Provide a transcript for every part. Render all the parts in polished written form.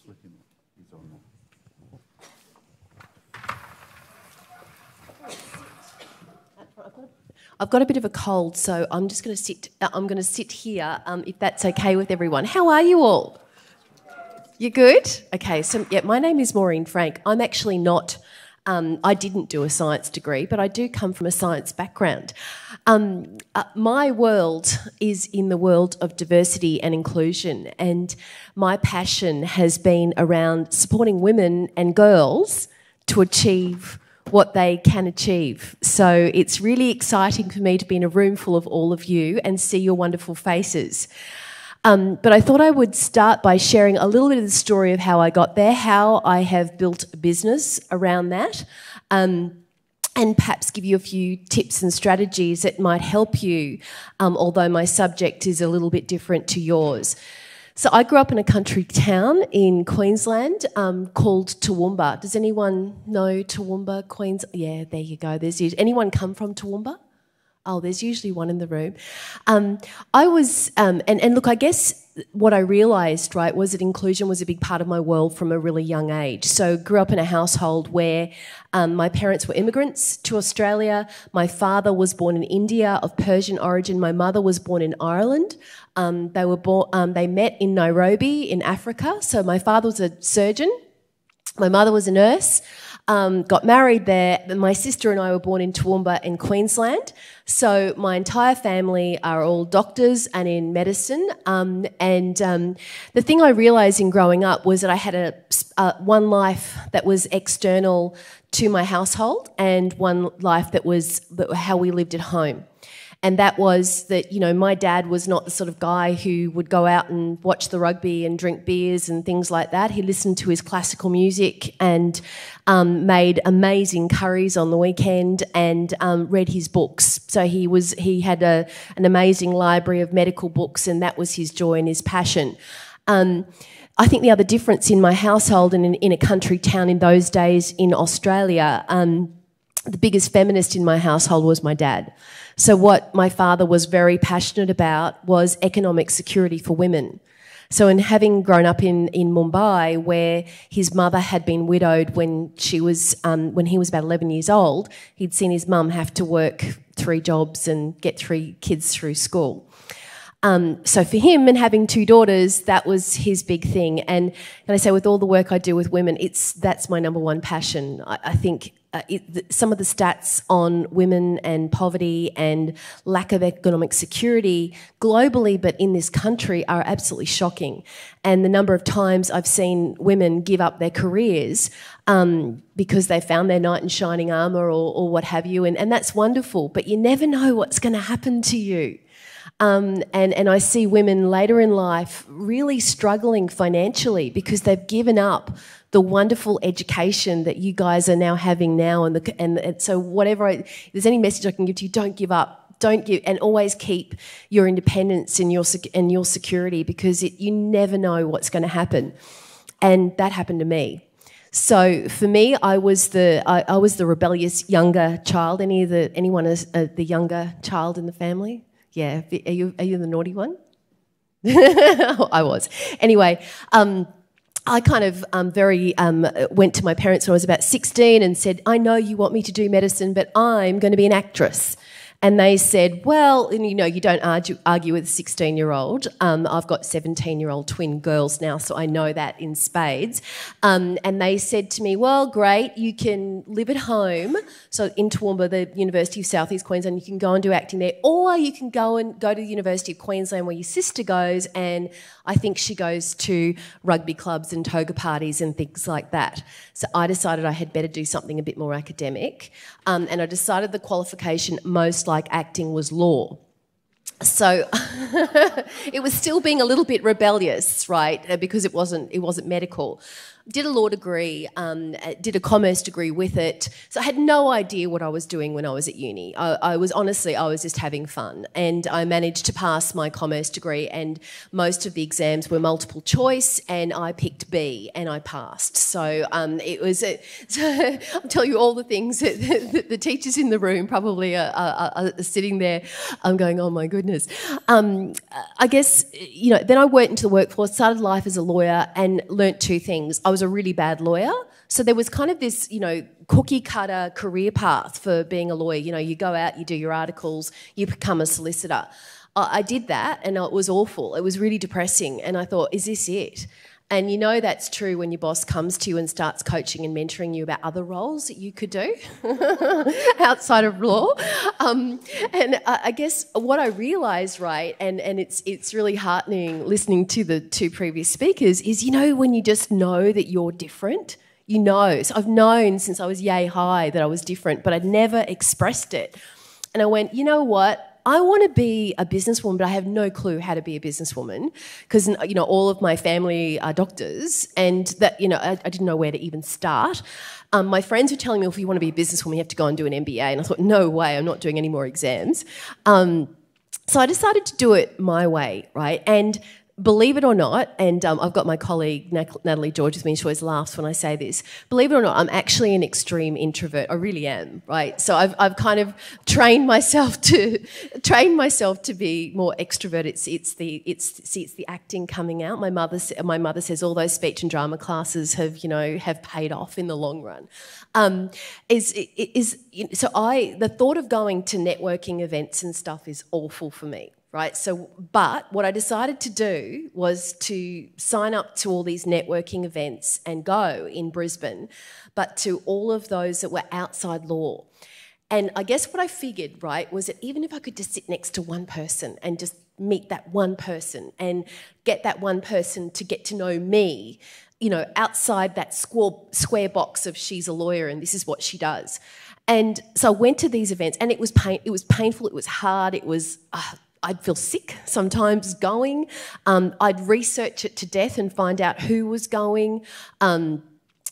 He's on there. I've got a bit of a cold, so I'm just going to sit. I'm going to sit here, if that's okay with everyone. How are you all? You good? Okay. So yeah, my name is Maureen Frank. I'm actually not. I didn't do a science degree, but I do come from a science background. My world is in the world of diversity and inclusion, and my passion has been around supporting women and girls to achieve what they can achieve. So it's really exciting for me to be in a room full of all of you and see your wonderful faces. But I thought I would start by sharing a little bit of the story of how I got there, how I have built a business around that, and perhaps give you a few tips and strategies that might help you, although my subject is a little bit different to yours. So I grew up in a country town in Queensland called Toowoomba. Does anyone know Toowoomba, Queens? Yeah, there you go. Anyone come from Toowoomba? Oh, there's usually one in the room. I was, and look, I guess what I realised, right, was that inclusion was a big part of my world from a really young age. So grew up in a household where my parents were immigrants to Australia. My father was born in India of Persian origin. My mother was born in Ireland. They met in Nairobi in Africa. So my father was a surgeon. My mother was a nurse. Got married there. My sister and I were born in Toowoomba in Queensland. So my entire family are all doctors and in medicine. The thing I realised in growing up was that I had one life that was external to my household and one life that was how we lived at home. And that was that, you know, my dad was not the sort of guy who would go out and watch the rugby and drink beers and things like that. He listened to his classical music and made amazing curries on the weekend and read his books. So he had an amazing library of medical books, and that was his joy and his passion. I think the other difference in my household and in a country town in those days in Australia, the biggest feminist in my household was my dad. So what my father was very passionate about was economic security for women. So in having grown up in Mumbai, where his mother had been widowed when he was about 11 years old, he'd seen his mum have to work 3 jobs and get 3 kids through school. So for him, and having 2 daughters, that was his big thing. And I say, with all the work I do with women, that's my number one passion. I think some of the stats on women and poverty and lack of economic security globally, but in this country, are absolutely shocking. And the number of times I've seen women give up their careers because they found their knight in shining armour or what have you, and that's wonderful, but you never know what's going to happen to you. And I see women later in life really struggling financially because they've given up the wonderful education that you guys are now having now, and so whatever, if there's any message I can give to you, don't give up, and always keep your independence and your security, because you never know what's going to happen, and that happened to me. So for me, I was the rebellious younger child. Anyone is the younger child in the family? Yeah, are you the naughty one? I was. Anyway, I kind of went to my parents when I was about 16 and said, I know you want me to do medicine, but I'm going to be an actress. And they said, well, and you know, you don't argue with a 16-year-old. I've got 17-year-old twin girls now, so I know that in spades. And they said to me, well, great, you can live at home. So in Toowoomba, the University of South East Queensland, you can go and do acting there, or you can go to the University of Queensland where your sister goes, and I think she goes to rugby clubs and toga parties and things like that. So I decided I had better do something a bit more academic, and I decided the qualification most like acting was law. So it was still being a little bit rebellious, right? Because it wasn't medical. did a law degree, did a commerce degree with it. So I had no idea what I was doing when I was at uni. I was just having fun. And I managed to pass my commerce degree, and most of the exams were multiple choice, and I picked B and I passed. So it was, I'll tell you all the things that the teachers in the room probably are sitting there going, oh my goodness. I guess, then I went into the workforce, started life as a lawyer, and learnt two things. I was a really bad lawyer. So there was kind of this, cookie cutter career path for being a lawyer. You go out, you do your articles, you become a solicitor. I did that, and it was awful. It was really depressing. And I thought, is this it? And that's true when your boss comes to you and starts coaching and mentoring you about other roles that you could do outside of law. And I guess what I realised, right, and it's really heartening listening to the two previous speakers, is when you just know that you're different, So I've known since I was yay high that I was different, but I'd never expressed it. And I went, you know what? I want to be a businesswoman, but I have no clue how to be a businesswoman because, all of my family are doctors, and that, I didn't know where to even start. My friends were telling me, if you want to be a businesswoman, you have to go and do an MBA. And I thought, no way, I'm not doing any more exams. So I decided to do it my way, right? And believe it or not, and I've got my colleague Natalie George with me, she always laughs when I say this, believe it or not, I'm actually an extreme introvert. I really am, right? So I've kind of trained myself to be more extroverted. It's the acting coming out. My mother says all those speech and drama classes have paid off in the long run. The thought of going to networking events and stuff is awful for me. Right. But what I decided to do was to sign up to all these networking events and go in Brisbane, but to all of those that were outside law. And I guess what I figured, right, was that even if I could just sit next to one person and just meet that one person and get that one person to get to know me, outside that square box of she's a lawyer and this is what she does. And so I went to these events, and it was painful, it was hard, it was... I'd feel sick sometimes going. I'd research it to death and find out who was going.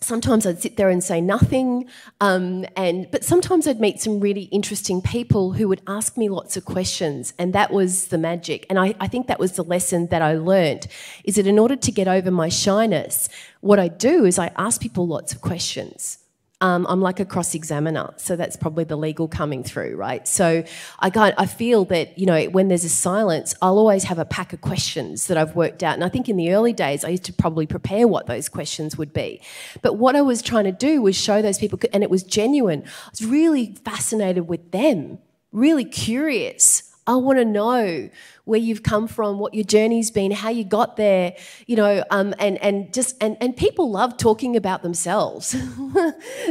Sometimes I'd sit there and say nothing. But sometimes I'd meet some really interesting people who would ask me lots of questions, and that was the magic. And I think that was the lesson that I learnt, is that in order to get over my shyness, what I do is I ask people lots of questions. I'm like a cross-examiner, so that's probably the legal coming through, right? So I feel that, when there's a silence, I'll always have a pack of questions that I've worked out. And I think in the early days, I used to probably prepare what those questions would be. But what I was trying to do was show those people, and it was genuine. I was really fascinated with them, really curious. I want to know where you've come from, what your journey's been, how you got there, and people love talking about themselves.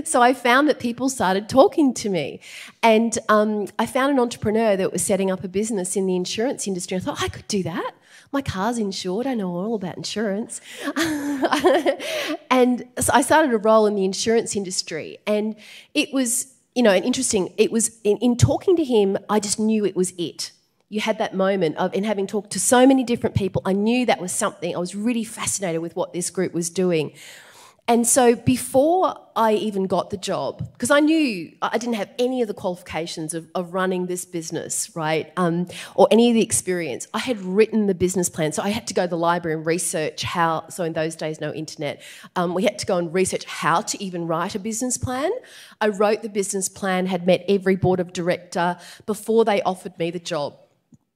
So I found that people started talking to me, and I found an entrepreneur that was setting up a business in the insurance industry. I thought, I could do that. My car's insured. I know all about insurance. And so I started a role in the insurance industry, and it was... and interesting, it was in talking to him, I just knew it was it. You had that moment of, in having talked to so many different people, I knew that was something. I was really fascinated with what this group was doing. And so before I even got the job, because I knew I didn't have any of the qualifications of running this business, right, or any of the experience, I had written the business plan. So I had to go to the library and research how, so in those days, no internet, we had to go and research how to even write a business plan. I wrote the business plan, had met every board of director before they offered me the job,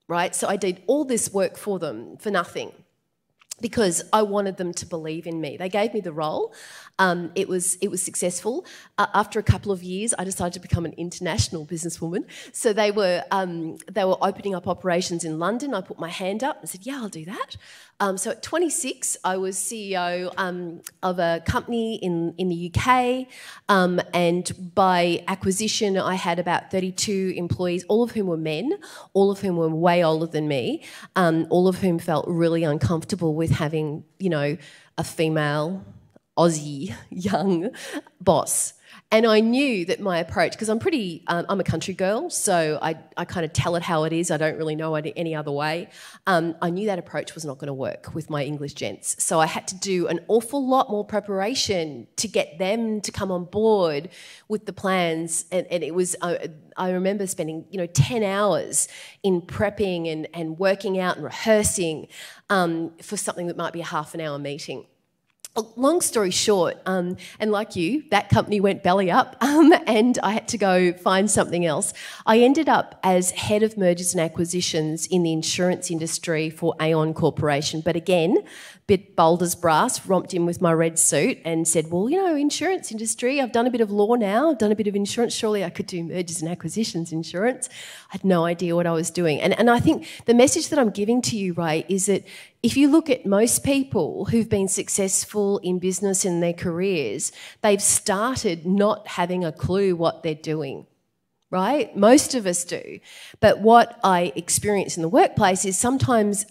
right? So I did all this work for them for nothing, because I wanted them to believe in me. They gave me the role. It was successful. After a couple of years, I decided to become an international businesswoman. So they were opening up operations in London. I put my hand up and said, yeah, I'll do that. So at 26, I was CEO of a company in the UK, and by acquisition, I had about 32 employees, all of whom were men, all of whom were way older than me, all of whom felt really uncomfortable with having, a female Aussie young boss. And I knew that my approach, because I'm a country girl, so I kind of tell it how it is. I don't really know any other way. I knew that approach was not going to work with my English gents. So I had to do an awful lot more preparation to get them to come on board with the plans. And it was, I remember spending, 10 hours in prepping and working out and rehearsing for something that might be a half an hour meeting. Long story short, and like you, that company went belly up and I had to go find something else. I ended up as head of mergers and acquisitions in the insurance industry for Aon Corporation. But again, bit bold as brass, romped in with my red suit and said, well, insurance industry, I've done a bit of law now, I've done a bit of insurance, surely I could do mergers and acquisitions insurance. I had no idea what I was doing. And I think the message that I'm giving to you, Ray, is that if you look at most people who've been successful in business in their careers, they've started not having a clue what they're doing, right? Most of us do. But what I experience in the workplace is sometimes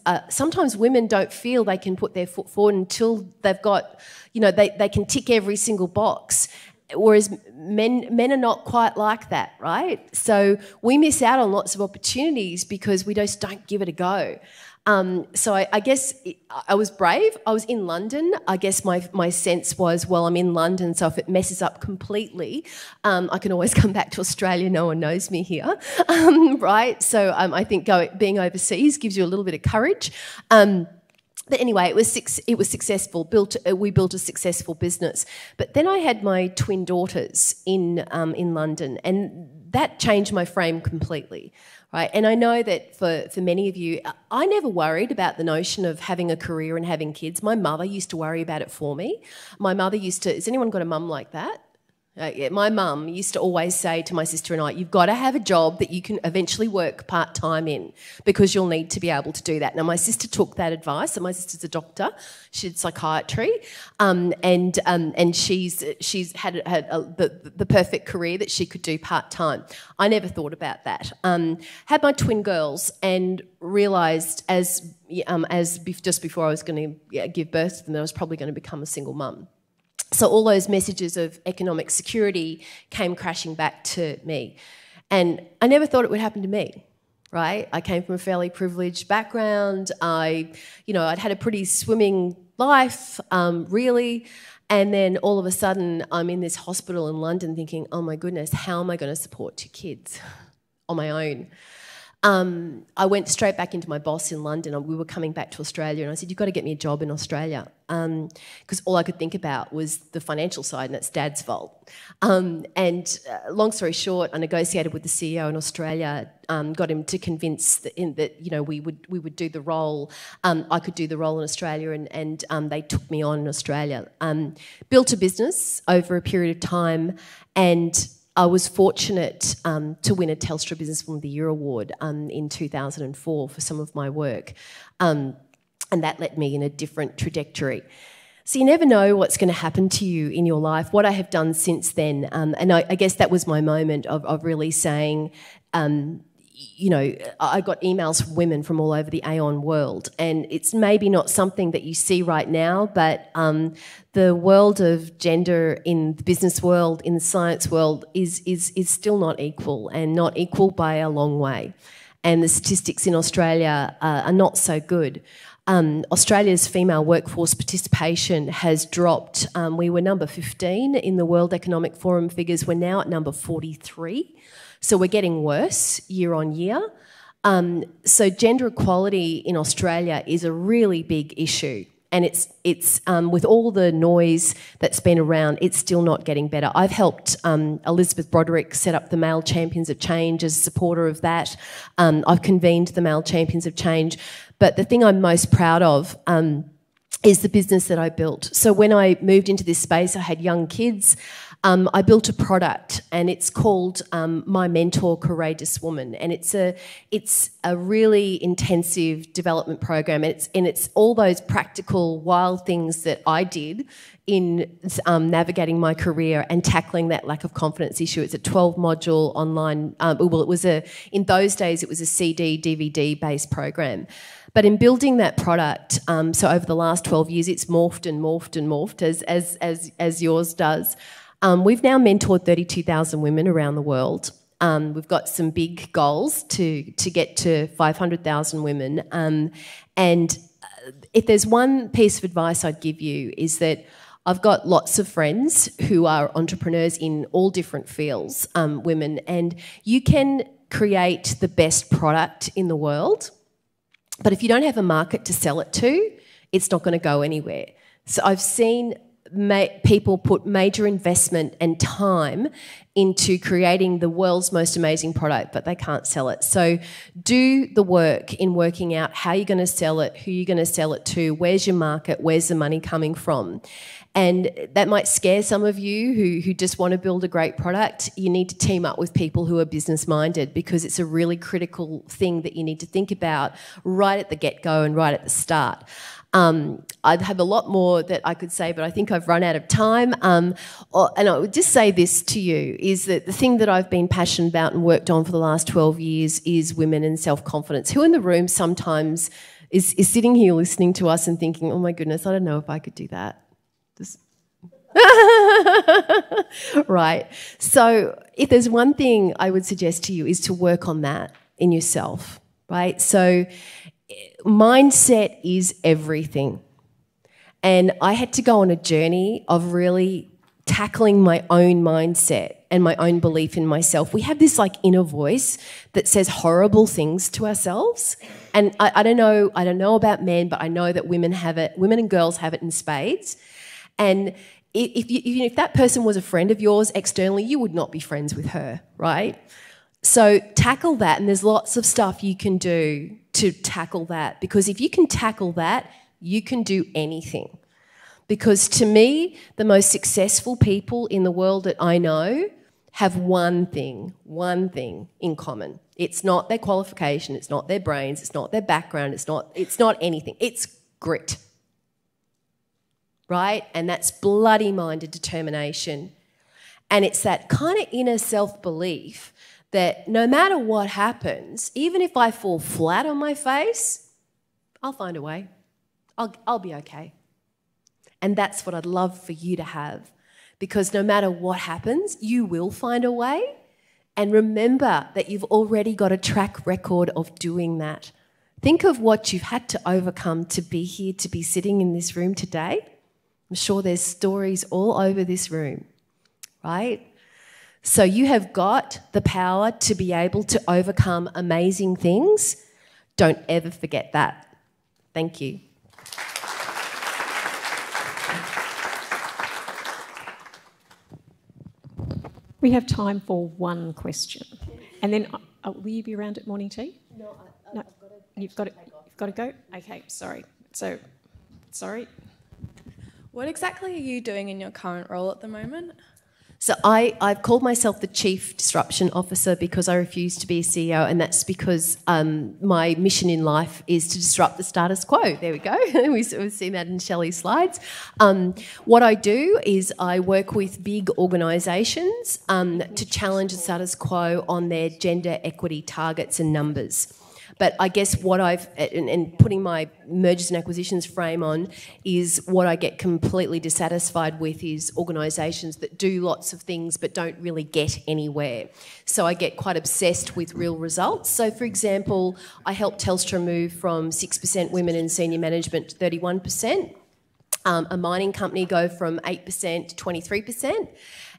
women don't feel they can put their foot forward until they've got, they can tick every single box. Whereas men are not quite like that, right? So we miss out on lots of opportunities because we just don't give it a go. So I guess I was brave. I was in London. I guess my sense was, well, I'm in London, so if it messes up completely, I can always come back to Australia. No one knows me here, right? So I think being overseas gives you a little bit of courage. But anyway, it was successful. We built a successful business. But then I had my twin daughters in London, and that changed my frame completely. Right, and I know that for many of you, I never worried about the notion of having a career and having kids. My mother used to worry about it for me. My mother used to, has anyone got a mum like that? My mum used to always say to my sister and I, you've got to have a job that you can eventually work part-time in because you'll need to be able to do that. Now, my sister took that advice, and my sister's a doctor. She did psychiatry, and she's had the perfect career that she could do part-time. I never thought about that. Had my twin girls and realised just before I was going to give birth to them that I was probably going to become a single mum. So all those messages of economic security came crashing back to me. And I never thought it would happen to me, right? I came from a fairly privileged background. I'd had a pretty swimming life, really. And then all of a sudden, I'm in this hospital in London thinking, oh my goodness, how am I going to support 2 kids on my own? I went straight back into my boss in London. We were coming back to Australia, and I said, you've got to get me a job in Australia, because all I could think about was the financial side, and that's Dad's fault. Long story short, I negotiated with the CEO in Australia, got him to convince that we would do the role. I could do the role in Australia, and they took me on in Australia. Built a business over a period of time, and I was fortunate to win a Telstra Businesswoman of the Year award in 2004 for some of my work, and that led me in a different trajectory. So you never know what's going to happen to you in your life. What I have done since then, and I guess that was my moment of really saying, I got emails from women from all over the Aon world, and it's maybe not something that you see right now, but the world of gender in the business world, in the science world, is still not equal, and not equal by a long way. And the statistics in Australia are not so good. Australia's female workforce participation has dropped. We were number 15 in the World Economic Forum figures. We're now at number 43. So we're getting worse year on year. So gender equality in Australia is a really big issue. And it's with all the noise that's been around, it's still not getting better. I've helped Elizabeth Broderick set up the Male Champions of Change as a supporter of that. I've convened the Male Champions of Change. But the thing I'm most proud of is the business that I built. So when I moved into this space, I had young kids. I built a product, and it's called My Mentor Courageous Woman, and it's a really intensive development program, and it's all those practical wild things that I did in navigating my career and tackling that lack of confidence issue. It's a 12-module online. In those days it was a CD DVD based program. But in building that product, so over the last 12 years, it's morphed and morphed and morphed as yours does. We've now mentored 32,000 women around the world. We've got some big goals to get to 500,000 women. And if there's one piece of advice I'd give you is that I've got lots of friends who are entrepreneurs in all different fields, women, and you can create the best product in the world, but if you don't have a market to sell it to, it's not going to go anywhere. So I've seen people put major investment and time into creating the world's most amazing product, but they can't sell it. So do the work in working out how you're going to sell it, who you're going to sell it to, where's your market, where's the money coming from. And that might scare some of you who just want to build a great product. You need to team up with people who are business-minded, because it's a really critical thing that you need to think about right at the get-go and right at the start. I'd have a lot more that I could say, but I think I've run out of time. And I would just say this to you, is that the thing that I've been passionate about and worked on for the last 12 years is women and self-confidence. Who in the room sometimes is sitting here listening to us and thinking, oh my goodness, I don't know if I could do that. Right. So if there's one thing I would suggest to you is to work on that in yourself, right? So mindset is everything. And I had to go on a journey of really tackling my own mindset and my own belief in myself. We have this like inner voice that says horrible things to ourselves. And I don't know about men, but I know that women have it, women and girls have it in spades. And if that person was a friend of yours externally, you would not be friends with her, right? So tackle that, and there's lots of stuff you can do to tackle that, because if you can tackle that, you can do anything. Because to me, the most successful people in the world that I know have one thing in common. It's not their qualification, it's not their brains, it's not their background, it's not anything. It's grit. Right? And that's bloody-minded determination. And it's that kind of inner self-belief that no matter what happens, even if I fall flat on my face, I'll find a way. I'll be okay. And that's what I'd love for you to have, because no matter what happens, you will find a way. And remember that you've already got a track record of doing that. Think of what you've had to overcome to be here, to be sitting in this room today. I'm sure there's stories all over this room, right? So you have got the power to be able to overcome amazing things. Don't ever forget that. Thank you. We have time for one question. And then, will you be around at morning tea? No, You've got to go? Okay, sorry. Sorry. What exactly are you doing in your current role at the moment? So I've called myself the Chief Disruption Officer because I refuse to be a CEO, and that's because my mission in life is to disrupt the status quo. There we go. We've seen that in Shelley's slides. What I do is I work with big organisations to challenge the status quo on their gender equity targets and numbers. But I guess what and putting my mergers and acquisitions frame on, is what I get completely dissatisfied with is organisations that do lots of things but don't really get anywhere. So I get quite obsessed with real results. So for example, I helped Telstra move from 6% women in senior management to 31%. A mining company go from 8% to 23%.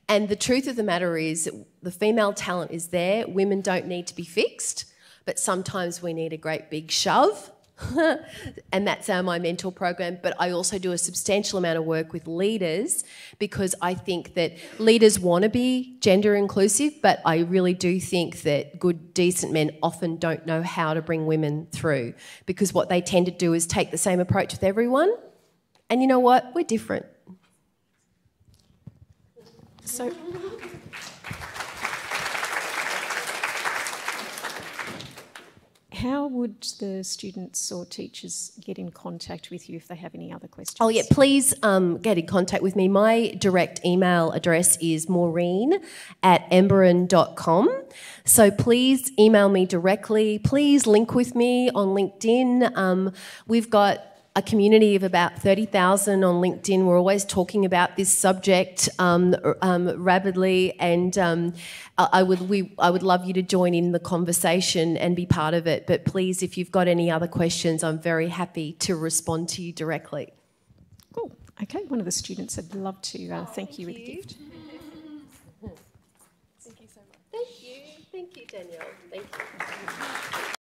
And the truth of the matter is the female talent is there. Women don't need to be fixed. But sometimes we need a great big shove, and that's my mentor program. But I also do a substantial amount of work with leaders, because I think that leaders want to be gender inclusive, but I really do think that good, decent men often don't know how to bring women through, because what they tend to do is take the same approach with everyone. And you know what? We're different. So... how would the students or teachers get in contact with you if they have any other questions? Oh, yeah, please get in contact with me. My direct email address is maureen@emberin.com. So please email me directly. Please link with me on LinkedIn. We've got a community of about 30,000 on LinkedIn. We're always talking about this subject rapidly, and I would love you to join in the conversation and be part of it. But please, if you've got any other questions, I'm very happy to respond to you directly. Cool. Okay, one of the students would love to thank you with a gift. Thank you so much. Thank you, Danielle. Thank you.